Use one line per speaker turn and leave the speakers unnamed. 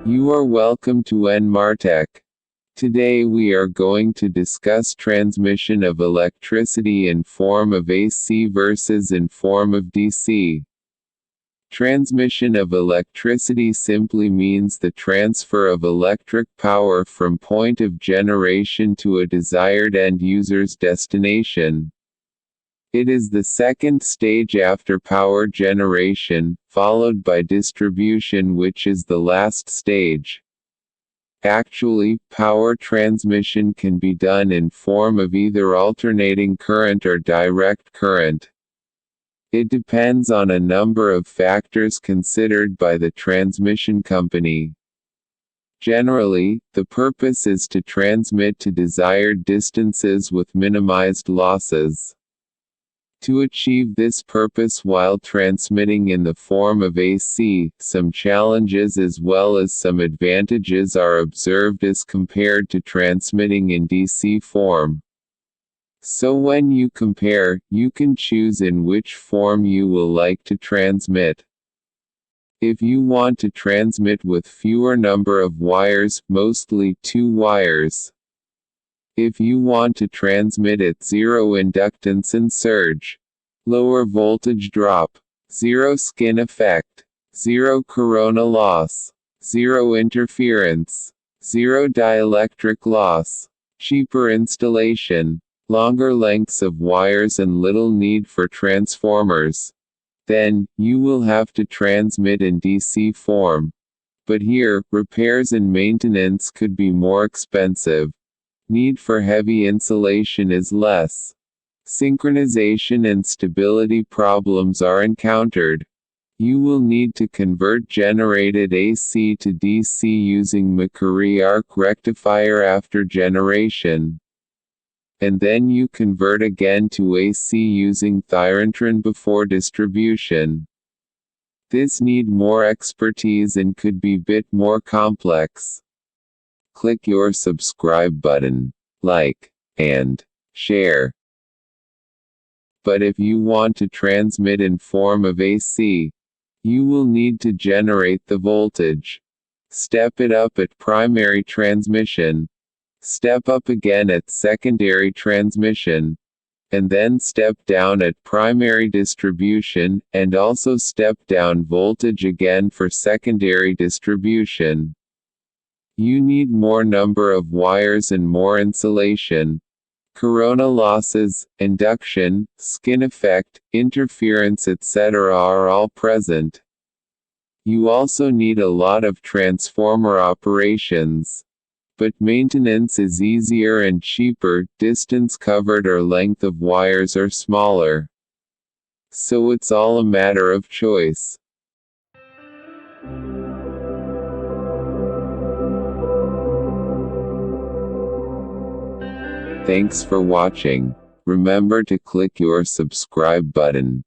You are welcome to NMartech. Today we are going to discuss transmission of electricity in form of AC versus in form of DC. Transmission of electricity simply means the transfer of electric power from point of generation to a desired end user's destination. It is the second stage after power generation, followed by distribution, which is the last stage. Actually, power transmission can be done in form of either alternating current or direct current. It depends on a number of factors considered by the transmission company. Generally, the purpose is to transmit to desired distances with minimized losses. To achieve this purpose while transmitting in the form of AC, some challenges as well as some advantages are observed as compared to transmitting in DC form. So when you compare, you can choose in which form you will like to transmit. If you want to transmit with fewer number of wires, mostly 2 wires. If you want to transmit at zero inductance and surge, lower voltage drop, zero skin effect, zero corona loss, zero interference, zero dielectric loss, cheaper installation, longer lengths of wires and little need for transformers, then you will have to transmit in DC form. But here, repairs and maintenance could be more expensive. Need for heavy insulation is less. Synchronization and stability problems are encountered. You will need to convert generated AC to DC using McCurry arc rectifier after generation. And then you convert again to AC using thyrantron before distribution. This need more expertise and could be bit more complex. Click your subscribe button, like, and share. But if you want to transmit in form of AC, you will need to generate the voltage. Step it up at primary transmission. Step up again at secondary transmission. And then step down at primary distribution, and also step down voltage again for secondary distribution. You need more number of wires and more insulation. Corona losses, induction, skin effect, interference etc. are all present. You also need a lot of transformer operations. But maintenance is easier and cheaper, distance covered or length of wires are smaller. So it's all a matter of choice. Thanks for watching. Remember to click your subscribe button.